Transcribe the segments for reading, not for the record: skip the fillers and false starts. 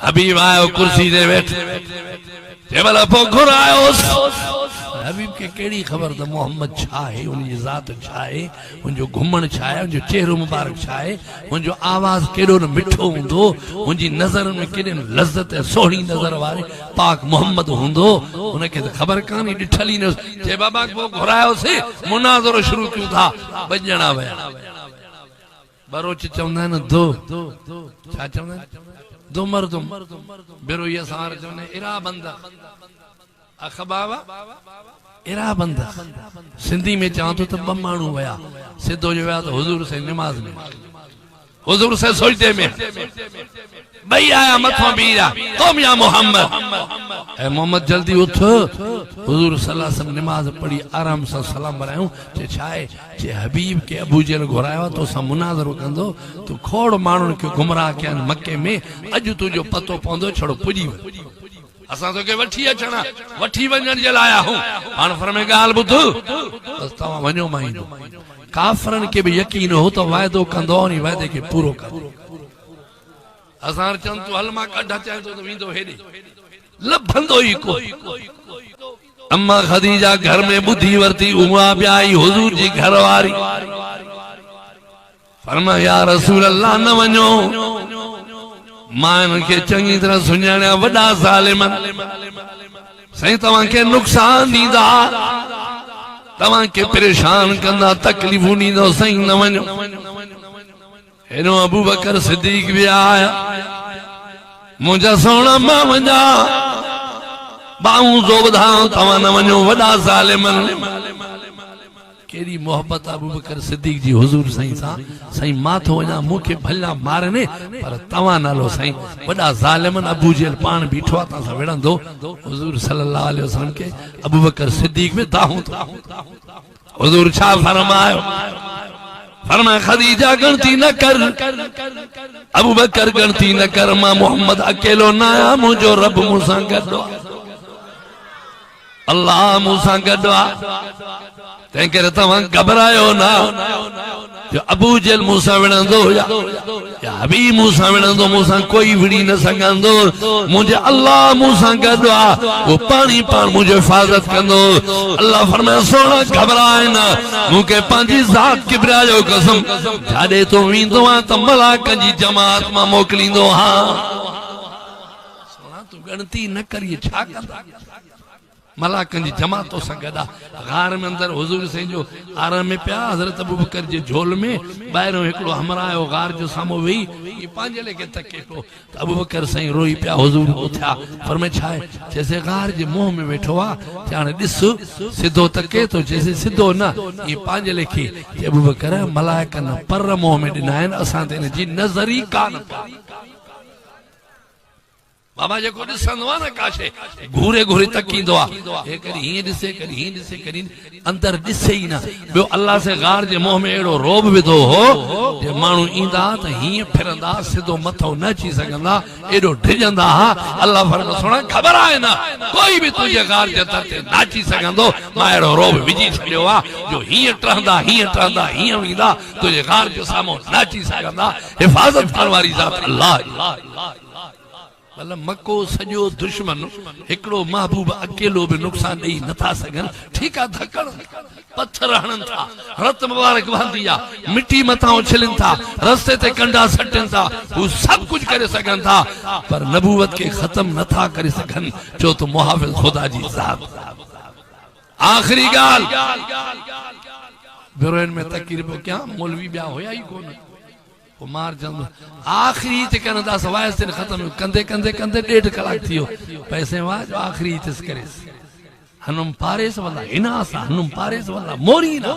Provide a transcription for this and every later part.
हबीब आयो कुर्सी दे बैठ जबल पो घुरायो हबीब के केड़ी खबर त मोहम्मद छा है उनकी जात छा है उनजो घुमण छा है उनजो चेहरो मुबारक छा है उनजो आवाज केड़ो न मिठो हुंदो उनजी नजर में केड़े लज्जत है सोहणी नजर वाले पाक मोहम्मद हुंदो उनके त खबर कानी डिठली न जे बाबा को घुरायो से मुनाज़रो शुरू क्यों था बजना वया बरोच चवंदा न दो छा चवंदा दो मर्दुम बेरो ये सार चवंदा इरा बंदा अखबावा इरा बंदा सिंधी में चाह तो ब मानू वया सिद्धो जो वया तो हुजूर से नमाज में हुजूर से सजदे में भई आया मथो बीरा तुम या मोहम्मद ए मोहम्मद जल्दी उठ हुजूर सल्लल्लाहु अलैहि वसल्लम नमाज पढ़ी आराम से सलाम बनायो जे छाए जे हबीब के अबू जेल घुरायो तो सा मुनाज़रो कंदो तू खोड़ माण्हुनि के गुमराह कयन मक्के में अज तुझो पतो पवंदो छड़ो पुजी असां तो के वठी अचना वठी वञण जे लाइ आहियूं हाणे फरमे ॻाल्हि ॿुध बस तव्हां वञो मां ईंदो काफ़रनि के भी यकीन हो तो वायदो कंदो नी वायदे के पूरो कर असां चवनि तूं हल मां कढ अचां तो वेंदो हेॾे लभंदो ई को अम्मा खदीजा घर में बुधी वरती उमा बि आई हुजूर जी घरवारी फरमाया या रसूल अल्लाह न वञो मां के चंगी तरह सुञाणिया वॾा ज़ालिमन साईं तव्हां के नुक़सान ॾींदा तव्हां के परेशान कंदा तकलीफ़ूं ॾींदो साईं न वञो हेॾो अबू बकर सिद्दीक़ भी आया मुंहिंजा सोना मां वञा बाहूं जो ॿुधां तव्हां न वञो वॾा ज़ालिमन केड़ी मोहब्बत अबू बकर सिद्दीक़ जी हुजूर साईं सा साईं मां थो वञा मूंखे भला मारने पर तव्हां नालो साईं वॾा ज़ालिमन अबू जेल पाण बीठो आहे तव्हां सां विढ़ंदो हुजूर सल्लल्लाहु अलैहि वसल्लम के अबू बकर सिद्दीक़ में दाहूं हुजूर छा फरमायो फरमाया खदीजा गणती न कर अबू बकर गणती न कर मां मोहम्मद अकेलो ना आया मुझो रब मूंसां गॾु अल्लाह मूंसां गॾु तंहिं करे तव्हां घबरायो ना जो अबू जेल मूंसां विढ़ंदो या हबीब मूंसां विढ़ंदो मूंसां कोई विढ़ी न सघंदो मुंहिंजे अल्लाह मूंसां गॾु आहे वो पाणी पाण मुंहिंजो हिफ़ाज़त कंदो अल्लाह फरमाया सोना घबराए न मूंखे पंहिंजी ज़ात किबरिया जो कसम जाॾे तूं वेंदो आहे त मलाकनि जी जमात मां मोकिलींदो हा सोना तूं गणती न करी छा कंदा मलाकन जी जमातों से गदा गार में अंदर हुजूर से जो आराम में पिया हजरत अबू बकर जे झोल में बाहरों एकड़ो हमरायो गार जो सामो वेई ये पांजे लेके तके तो अबू बकर सही रोई पिया हुजूर उठा फरमाए छाए जैसे गार जे मुंह में बैठो आ जाने दिस सीधो तके तो जैसे सीधो ना ये पांजे लेके अबू बकर मलाइकन पर मुंह में दिनायन असां ते जी नजरी कान बाबा जो ॾिसंदो आहे न काशे घूरे घूरे तकींदो आहे कॾहिं हीअं ॾिसे कॾहिं हीअं ॾिसे कॾहिं अंदर ॾिसे ई न ॿियो अल्लाह से गार जे मुंह में अहिड़ो रोब विधो हो जे माण्हू ईंदा त हीअं फिरंदा सिधो मथो न अची सघंदा एॾो डिॼंदा हा अल्लाह फरमायो सुणा ख़बर आहे न कोई बि तुंहिंजे गार जे दर ते न अची सघंदो मां अहिड़ो रोब विझी छॾियो आहे जो हीअं टहंदा हीअं वेंदा तुंहिंजे गार जे साम्हूं न अची सघंदा हिफ़ाज़त करण वारी ज़ात अल्लाह मतलब मक्को सॼो दुश्मन हिकिड़ो महबूब अकेलो भी नुक़सान ॾेई नथा सघनि ठीकु आहे धकड़ पत्थर हणनि था रत मुबारक वहंदी आहे मिट्टी मथां उछलनि था रस्ते ते कंडा सटनि था हू सभु कुझु करे सघनि था पर नबूवत के ख़त्म नथा करे सघनि छो त मुहाफ़िज़ ख़ुदा जी ज़ात आख़िरी ॻाल्हि बिरोइन में तकीर पियो कयां मौलवी ॿिया हुया ई कोन कुमार चंद आखिरी ते कनदा सवाय से खत्म कंदे कंदे कंदे 1.5 कलाक थियो पैसे वा जो आखिरी ते करे हनुम पारेस वाला इनासा हनुम पारेस वाला मोरी ना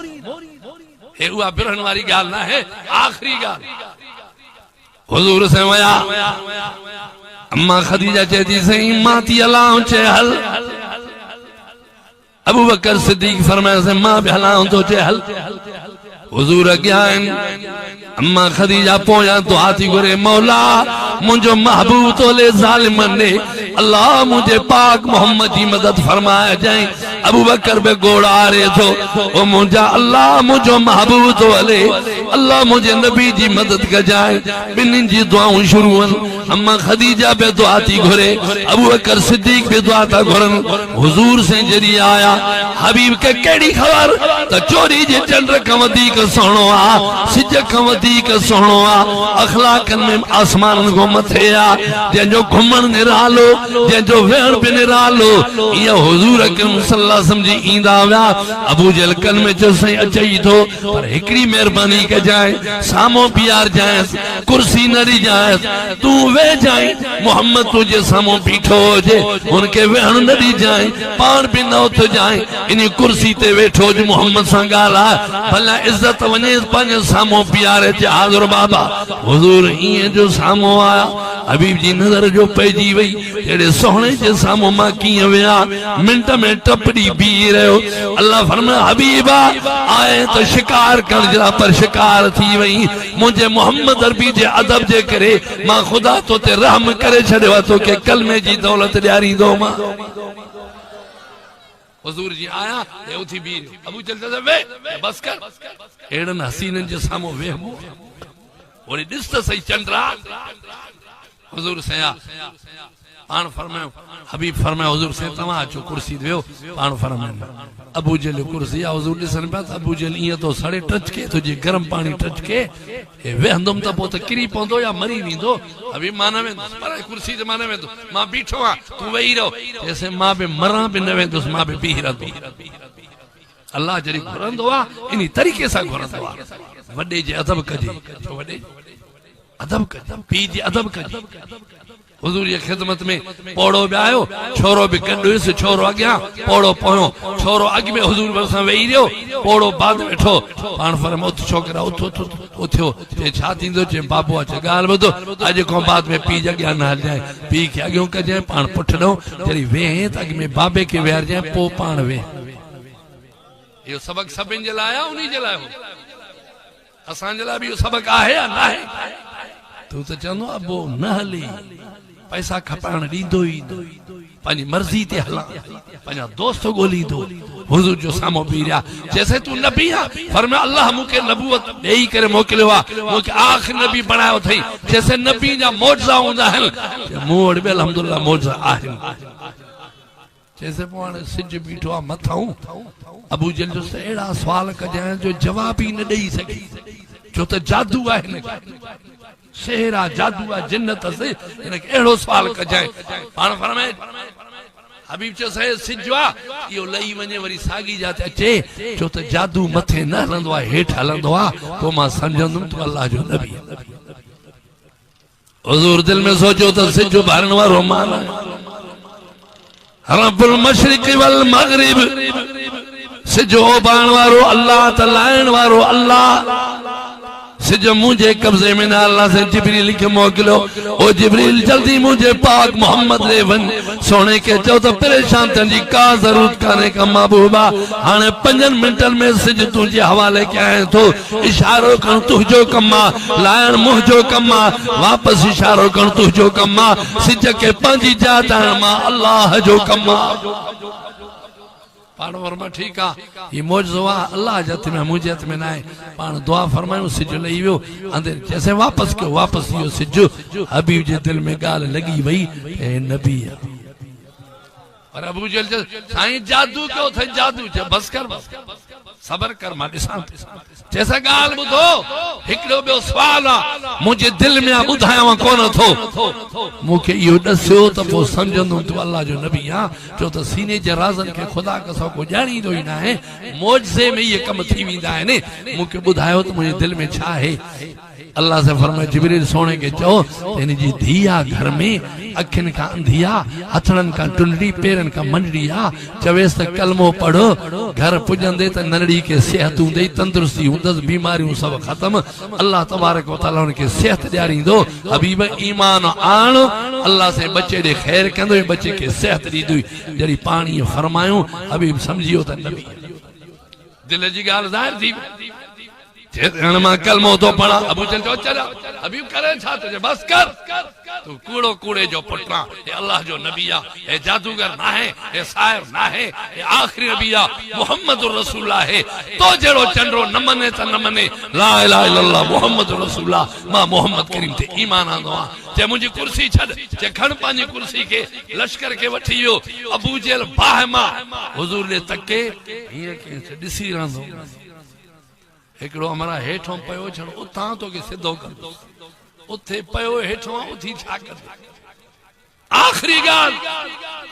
हे हुआ बिरहन वाली गाल ना है आखिरी गाल हुजूर से वया अम्मा खदीजा चेती सही माती अल्लाह चे हल अबू बकर सिद्दीक फरमाया से मां भी हलाऊं तो चे हल हुजूर अज्ञान अम्मा खदीजा पोया दुआ थी घुरे मौला मुझो महबूब तोले जालिमन ने अल्लाह मुझे पाक मोहम्मद की मदद फरमाया जाए अबू बकर बे घोड़ा रे थो ओ मुझा अल्लाह मुझो महबूब तो हले अल्लाह मुझे नबी जी मदद कर जाए बिन्हीं जी दुआऊं शुरू अम्मा खदीजा पे दुआ थी घुरे, अबू बकर सिद्दीक पे दुआ था घुरन। हुजूर से जरी आया हबीब के केड़ी खबर त चोरी जे चंद्र का वधीक सोहणो आ, सिज का वधीक सोहणो आ, अखलाकन में आसमान को मथे आ, जंजो घुमण निरालो, जंजो वेहण पे निरालो, ये हुजूर अकरम सल्लल्लाहु अलैहि वसल्लम जी ईंदा व्या। अबू जहल कन में जो सही अचई थो, पर एकड़ी मेहरबानी के जाए, सामो बियार जाए, कुर्सी न दी जाए, तू वे जाए, मोहम्मद तुझे सामो बीठो जे, उनके वेहण न दी जाए, पान भी न उठ जाए, इन कुर्सी ते वेठो जो मोहम्मद सां गाला, भला इज्जत वने पंज सामो बियारे चे हाज़िर बाबा। हुजूर इए जो सामो आया, हबीब जी नजर जो पैजी वई, जेड़े सोहणे जे सामो मां कीअं विया, मिंट में टपड़ी बी रहो। अल्लाह फरमाए हबीबा आए तो शिकार कर जरा, पर शिकार थी वई, मुझे मोहम्मद अरबी जे अदब जे करे मां खुदा तो ते रहम करे छड़वा तो के कलमे जी दौलत ॾियारी दो मां। हुजूर जी आया ते उथी बी, अबू जहल वे बस कर, एड़न हसीनन जे सामो वेहबो ओरे ॾिस त सही चंद्रा। हुजूर से पान फरमायो, हबीब फरमायो हुजूर से तवा अचो कुर्सी दियो, पान फरमायो अबू जहल कुर्सी आ। हुजूर ॾिसन पिया त अबू जहल ईअं तो सड़े टच के तुझे गरम पानी टच के वेहंदुम त पोइ त किरी पवंदो या मरी वेंदो। हबीब मां न वेंदुसि, पर कुर्सी ते मां न वेंदुसि, मां बीठो आहियां, तूं वेही रहो, जैसे मां बि मरां बि न वेंदुसि, मां बि बीह रहंदो। अल्लाह जॾहिं घुरंदो आहे इन तरीक़े सां घुरंदो आहे। वॾे जे अदब कजे, वॾे अदब कजे, पीउ जे अदब कजे। हुजूर जी खिदमत में पोड़ो बि आयो, छोरो बि गॾु हुयुसि, छोरो अॻियां पोड़ो पोयो, छोरो अॻु में हुजूर भरिसां वेही रहियो, पोड़ो बाद वेठो। पाण फरम उथ छोकिरा उथ उथ उथियो, चए छा थींदो, चए बाबू अचे ॻाल्हि ॿुधो, अॼु खां बाद में पीउ जे अॻियां न हलजांइ, पीउ खे अॻियां कजांइ, पाण पुठिनो जॾहिं वेह त अॻु में बाबे खे वेहारजांइ, पोइ पाण वेह। इहो सबक़ सभिनि जे लाइ आहे, उन्ही जे लाइ हो, असांजे लाइ बि इहो सबक़ आहे या न आहे? तूं त चवंदो अबो न हली, पैसा खपाइण ॾींदो ई न, पंहिंजी मर्ज़ी ते हलां, पंहिंजा दोस्त ॻोल्हींदो। हुजूर जो साम्हूं बीह रहिया, जैसे तूं नबी आहे, फरमाया अल्लाह मूंखे नबूवत ॾेई करे मोकिलियो आहे, मूंखे आख़िरी नबी बणायो अथई, जैसे नबी जा मौजज़ा हूंदा आहिनि, मूं वटि बि अल्हम्दुलिल्लाह मौजज़ा आहिनि। जैसे पोइ हाणे सिज बीठो आहे मथां, अबू जहल जो अहिड़ा सुवाल कजांइ जो जवाब ई न ॾेई सघे, छो त जादू आहे हिन शहर आहे, जादू आहे, जिन्नत आहे, हिनखे अहिड़ो सुवाल कजांइ। पाण फरमाए हबीब चयो सही सिज आहे, इहो लही वञे वरी साॻी जाते अचे, छो त जादू मथे न हलंदो आहे, हेठि हलंदो आहे, पोइ मां सम्झंदुमि तूं अल्लाह जो नबी आहे। हुजूर दिल में सोचियो त सिज उभारण वारो मां आहे, रब्बुल मशरिक़ वल मग़रिब, सिज उभारण वारो अल्लाह, त लाइण वारो अल्लाह। सिज मुझे कब्जे में ना, अल्लाह से जिब्रील के मोकिलो, ओ जिब्रील जल्दी मुझे पाक मोहम्मद ले वन, सोने के चो तो परेशान तंजी का जरूरत काने का महबूबा, हाने 5 मिनटन में सिज तुझे हवाले के आए तो इशारो कर तुझो कम्मा, लायन मुंह जो कम्मा, वापस इशारो कर तुझो कम्मा, सिज के पंजी जाता मा अल्लाह जो कम्मा। पाण फरमा ठीक आ, ये मौजज़ो आ, अल्लाह जे हथ में, मुंहिंजे हथ में न आहे। पाण दुआ फरमायूं, सिज लही वियो अंदरि, जैसे वापस कयो, वापस इहो सिज। हबीब जे दिल में ॻाल्हि लॻी वई, हे नबी आहे। पर अबू जहल चयो साईं जादू कयो अथई, जादू। चयो बस कर, सबर कर, मां ॾिसां। जैसा ॻाल्हि ॿुधो, हिकिड़ो ॿियो सुवाल आहे मुंहिंजे दिल में आहे, ॿुधायांव कोन थो, मूंखे इहो ॾसियो त पोइ सम्झंदुमि तूं अल्लाह जो नबी आहे। छो त सीने जे राज़नि खे ख़ुदा कसम को ॼाणींदो ई न आहे, मौजज़े में इहे कम थी वेंदा आहिनि। मूंखे ॿुधायो त मुंहिंजे दिल में छा आहे। अल्लाह से फरमाए जिब्रील सोने के चओ हिन जी धी आहे घर में, अखियुनि खां अंधी आहे, हथड़नि खां टुंडड़ी, पेरनि खां मंडड़ी आहे, चवेसि त कलमो पढ़ो, घर पुॼंदे त नंढड़ी खे सिहत हूंदई, तंदुरुस्ती हूंदसि, बीमारियूं सभु ख़तम। अल्लाह तबारक व तआला हुनखे सिहत ॾियारींदो। हबीब ईमान आण, अल्लाह से बचे ॾे ख़ैर कंदो, बचे खे सिहत ॾींदुई। जॾहिं पाणी फरमायूं, हबीब सम्झियो त नबी, दिल जी ॻाल्हि ज़ाहिर थी। मां कलमो तो पढ़ा, अबू जहल चओ चल हबीब करे छा तुझे, बस कर, तू कूड़ो कूड़े जो पुटना ये अल्लाह जो नबी आ ये जादूगर ना है ये साहिर ना है ये आखिरी नबी आ मोहम्मद रसूलुल्लाह है तो जेड़ो चंडो न मने त न मने ला इलाहा इल्लल्लाह मोहम्मद रसूलुल्लाह मां मोहम्मद करीम ते ईमान आंदो आ जे मुझी कुर्सी छड जे खण पांजी कुर्सी के लश्कर के वठी वियो अबू जहल बाहमा हुजूर ने तके ये के दिसी रहंदो एकड़ो हमारा हेठों पयो छण उतां तो के सिधो कर उथे पयो हेठों उथी छा कर आखिरी गाल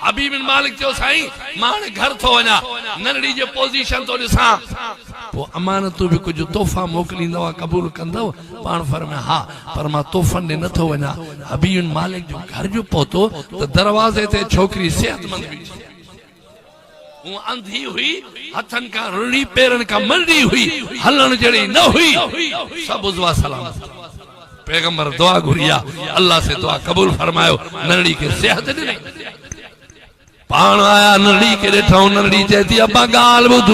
हबीब बिन मालिक चयो साईं मां घर थो वना नरड़ी जे पोजीशन तो दिसा वो अमानत भी कुछ तोहफा मोकलींदो कबूल कंदो पान फरमे हां पर मां तोहफन ने नथो वना हबीब बिन मालिक जो घर जो पहुतो तो दरवाजे ते छोकरी सेहतमंद हुई वो अंधी हुई हथन का रुड़ी पैरन का मरड़ी हुई हलन जड़ी न हुई सब उजवा सलाम पैगंबर दुआ घुरिया अल्लाह से दुआ कबूल फरमायो नरड़ी के सेहत ॾिनई पान आया नरड़ी के ॾिठो नरड़ी चेती अब्बा गाल ॿुध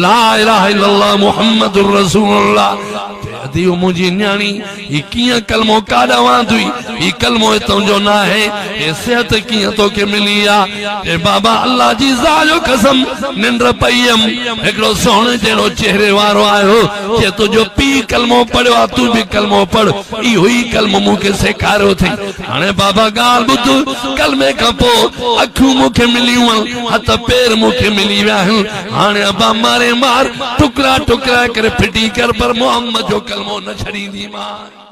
ला इलाहा इल्लल्लाह मुहम्मदुर रसूलुल्लाह दियो मुझी न्याणी ये किया कलमो काडा वांदुई ये कलमो तुंजो ना है ये सेहत किया तो के मिलिया ए बाबा अल्लाह जी जायो कसम निंद्र पयम एकड़ो सोने जेड़ो चेहरे वारो आयो जे तुजो पी कलमो पढ़वा तू भी कलमो पढ़ ई हुई कलमो मुके सेखारो थी हाने बाबा गाल बुध कलमे का पो अखू मुके मिलियो हथ पैर मुके मिली विया हाने अबा मारे मार टुकड़ा टुकड़ा कर फिटी कर पर मोहम्मद जो कलमो न छड़ींदी मां